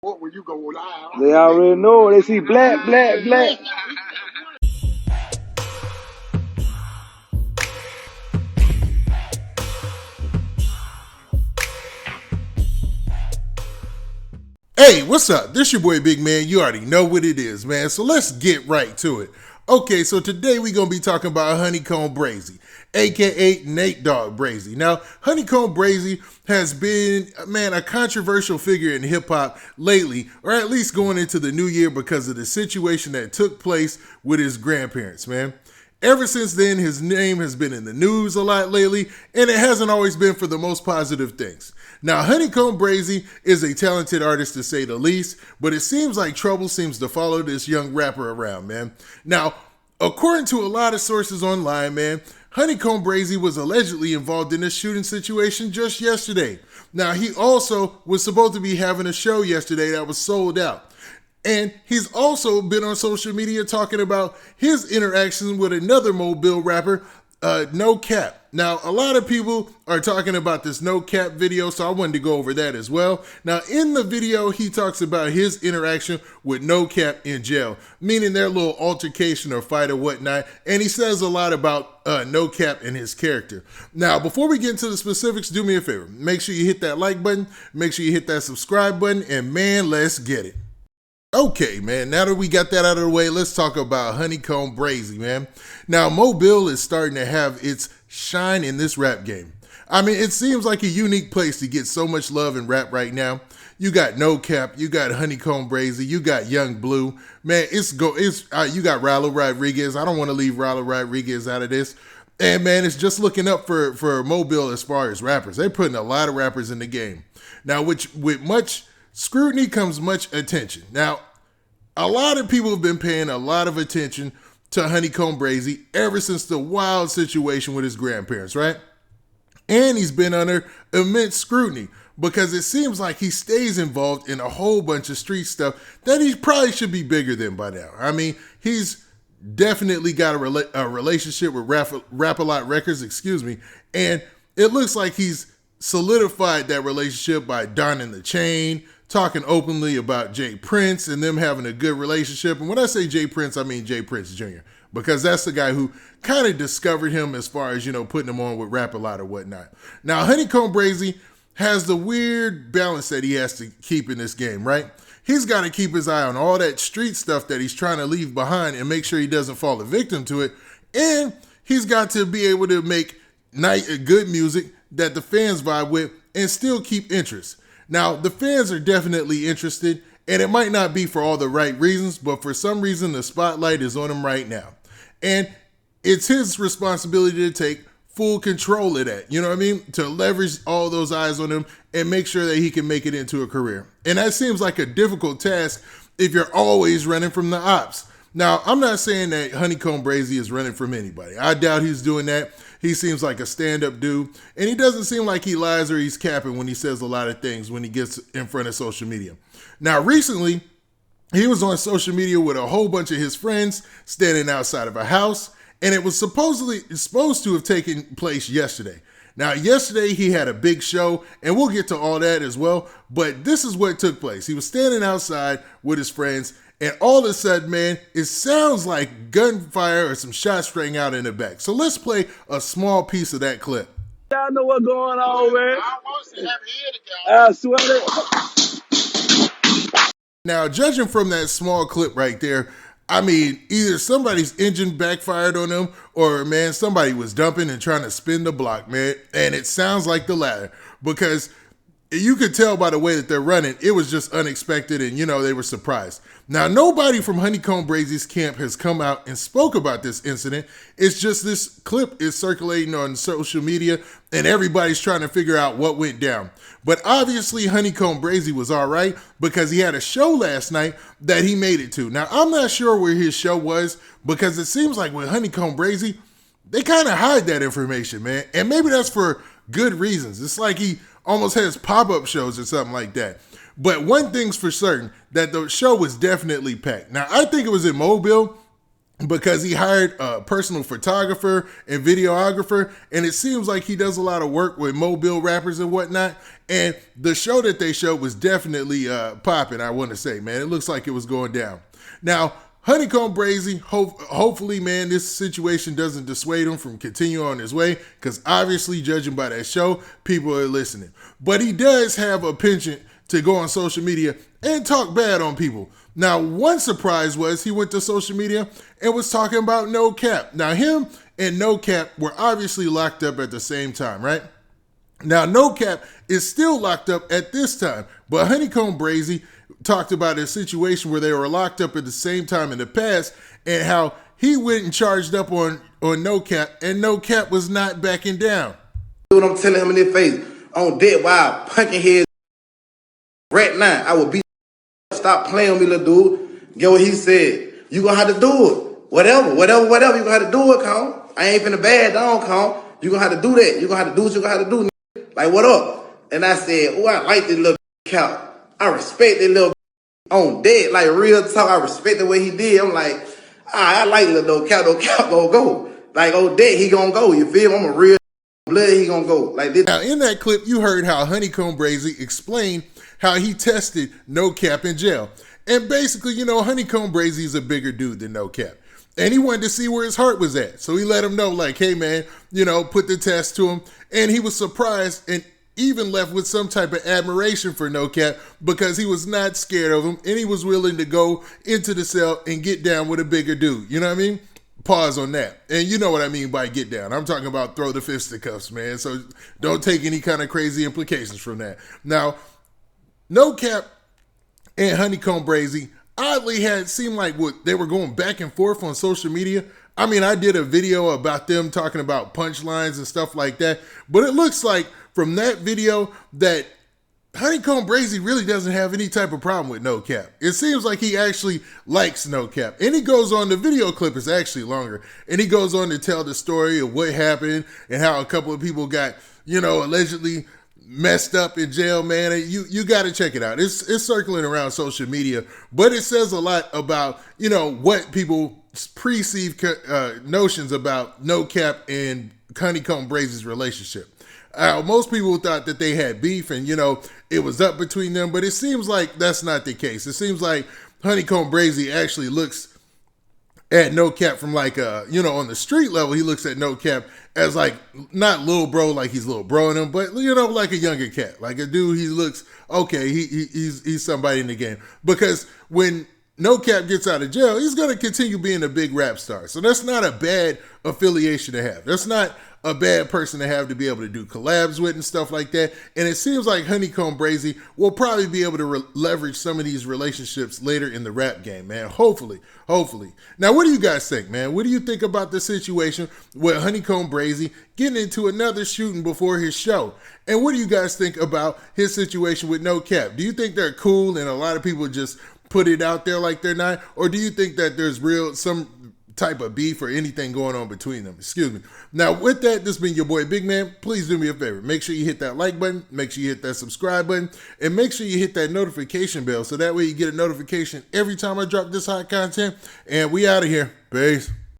When you go live, they already know. They see black. Hey, what's up? This your boy Big Man. You already know what it is, man. So let's get right to it. Okay, so today we're going to be talking about HoneyKomb Brazy, aka Nate Dogg Brazy. Now, HoneyKomb Brazy has been, man, a controversial figure in hip-hop lately, or at least going into the new year because of the situation that took place with his grandparents, man. Ever since then, his name has been in the news a lot lately, and it hasn't always been for the most positive things. Now, HoneyKomb Brazy is a talented artist to say the least, but it seems like trouble seems to follow this young rapper around, man. Now, according to a lot of sources online, man, HoneyKomb Brazy was allegedly involved in a shooting situation just yesterday. Now, he also was supposed to be having a show yesterday that was sold out. And he's also been on social media talking about his interaction with another Mobile rapper, NoCap. Now, a lot of people are talking about this NoCap video, so I wanted to go over that as well. Now, in the video, he talks about his interaction with NoCap in jail, meaning their little altercation or fight or whatnot, and he says a lot about NoCap and his character. Now, before we get into the specifics, do me a favor. Make sure you hit that like button, make sure you hit that subscribe button, and man, let's get it. Okay, man, now that we got that out of the way, let's talk about HoneyKomb Brazy, man. Now, Mobile is starting to have its shine in this rap game. I mean, it seems like a unique place to get so much love in rap right now. You got NoCap, you got HoneyKomb Brazy, you got Young Blue. Man, you got Rallo Rodriguez. I don't want to leave Rallo Rodriguez out of this. And man, it's just looking up for Mobile as far as rappers. They're putting a lot of rappers in the game. Now, with much scrutiny comes much attention. Now, a lot of people have been paying a lot of attention to HoneyKomb Brazy ever since the wild situation with his grandparents, right? And he's been under immense scrutiny because it seems like he stays involved in a whole bunch of street stuff that he probably should be bigger than by now. I mean, he's definitely got a relationship with Rap-A-Lot Records, and it looks like he's solidified that relationship by donning the chain, talking openly about Jay Prince and them having a good relationship. And when I say Jay Prince, I mean Jay Prince Jr., because that's the guy who kind of discovered him as far as, putting him on with Rap-A-Lot or whatnot. Now, HoneyKomb Brazy has the weird balance that he has to keep in this game, right? He's got to keep his eye on all that street stuff that he's trying to leave behind and make sure he doesn't fall a victim to it. And he's got to be able to make good music that the fans vibe with and still keep interest. Now, the fans are definitely interested, and it might not be for all the right reasons, but for some reason, the spotlight is on him right now. And it's his responsibility to take full control of that, you know what I mean? To leverage all those eyes on him and make sure that he can make it into a career. And that seems like a difficult task if you're always running from the ops. Now, I'm not saying that HoneyKomb Brazy is running from anybody. I doubt he's doing that. He seems like a stand-up dude, and he doesn't seem like he lies or he's capping when he says a lot of things when he gets in front of social media. Now, recently, he was on social media with a whole bunch of his friends standing outside of a house, and it was supposed to have taken place yesterday. Now, yesterday he had a big show, and we'll get to all that as well, but this is what took place. He was standing outside with his friends, and all of a sudden, man, it sounds like gunfire or some shots rang out in the back. So let's play a small piece of that clip. Y'all know what's going on, man. I swear to. Now, judging from that small clip right there, I mean, either somebody's engine backfired on them or, man, somebody was dumping and trying to spin the block, man. And it sounds like the latter because you could tell by the way that they're running, it was just unexpected and, they were surprised. Now, nobody from HoneyKomb Brazy's camp has come out and spoke about this incident. It's just this clip is circulating on social media and everybody's trying to figure out what went down. But obviously, HoneyKomb Brazy was all right because he had a show last night that he made it to. Now, I'm not sure where his show was because it seems like with HoneyKomb Brazy, they kind of hide that information, man. And maybe that's for good reasons. It's like he almost has pop-up shows or something like that. But one thing's for certain, that the show was definitely packed. Now, I think it was in Mobile, because he hired a personal photographer and videographer, and it seems like he does a lot of work with mobile rappers and whatnot. And the show that they showed was definitely popping, I want to say, man. It looks like it was going down. Now, HoneyKomb Brazy, hopefully, man, this situation doesn't dissuade him from continuing on his way, because obviously, judging by that show, people are listening. But he does have a penchant to go on social media and talk bad on people. Now, one surprise was he went to social media and was talking about NoCap. Now, him and NoCap were obviously locked up at the same time, right? Now, NoCap is still locked up at this time, but HoneyKomb Brazy talked about a situation where they were locked up at the same time in the past, and how he went and charged up on NoCap, and NoCap was not backing down. What I'm telling him in his face, on dead wild, punking his right now, I will beat. Stop playing with me, little dude. Get what he said. You gonna have to do it. Whatever. You gonna have to do it, Con. I ain't finna bad down, Con. You gonna have to do that. You gonna have to do what you gonna have to do, nigga. Like, what up? And I said, oh, I like this little cow. I respect this little on dead. Like, real talk, I respect the way he did. I'm like, I like little cow. No cow gonna go. Like, oh, dead, he gonna go. You feel me? I'm a real blood, he gonna go. Like this. Now, in that clip, you heard how HoneyKomb Brazy explained how he tested NoCap in jail. And basically, you know, HoneyKomb Brazy is a bigger dude than NoCap. And he wanted to see where his heart was at. So he let him know, like, hey, man, you know, put the test to him. And he was surprised and even left with some type of admiration for NoCap, because he was not scared of him and he was willing to go into the cell and get down with a bigger dude. You know what I mean? Pause on that. And you know what I mean by get down. I'm talking about throw the fisticuffs, man. So don't take any kind of crazy implications from that. Now, NoCap and HoneyKomb Brazy oddly had seemed like what they were going back and forth on social media. I mean, I did a video about them talking about punchlines and stuff like that, but it looks like from that video that HoneyKomb Brazy really doesn't have any type of problem with NoCap. It seems like he actually likes NoCap. And he goes on, the video clip is actually longer, and he goes on to tell the story of what happened and how a couple of people got, you know, allegedly messed up in jail, man. You got to check it out. It's circling around social media, but it says a lot about, you know, what people perceive notions about NoCap and HoneyKomb Brazy's relationship. Most people thought that they had beef and, you know, it was up between them, but it seems like that's not the case. It seems like HoneyKomb Brazy actually looks at NoCap from like, you know, on the street level, he looks at NoCap as like, not little bro, like he's little bro in him, but, you know, like a younger cat, like a dude, he looks, okay, he's somebody in the game. Because when NoCap gets out of jail, he's going to continue being a big rap star. So that's not a bad affiliation to have. That's not a bad person to have to be able to do collabs with and stuff like that. And it seems like HoneyKomb Brazy will probably be able to leverage some of these relationships later in the rap game, man. Hopefully. Now, what do you guys think, man? What do you think about the situation with HoneyKomb Brazy getting into another shooting before his show? And what do you guys think about his situation with NoCap? Do you think they're cool and a lot of people just put it out there like they're not? Or do you think that there's some type of beef or anything going on between them? Excuse me. Now, with that, this has been your boy Big Man. Please do me a favor. Make sure you hit that like button. Make sure you hit that subscribe button. And make sure you hit that notification bell so that way you get a notification every time I drop this hot content. And we out of here. Peace.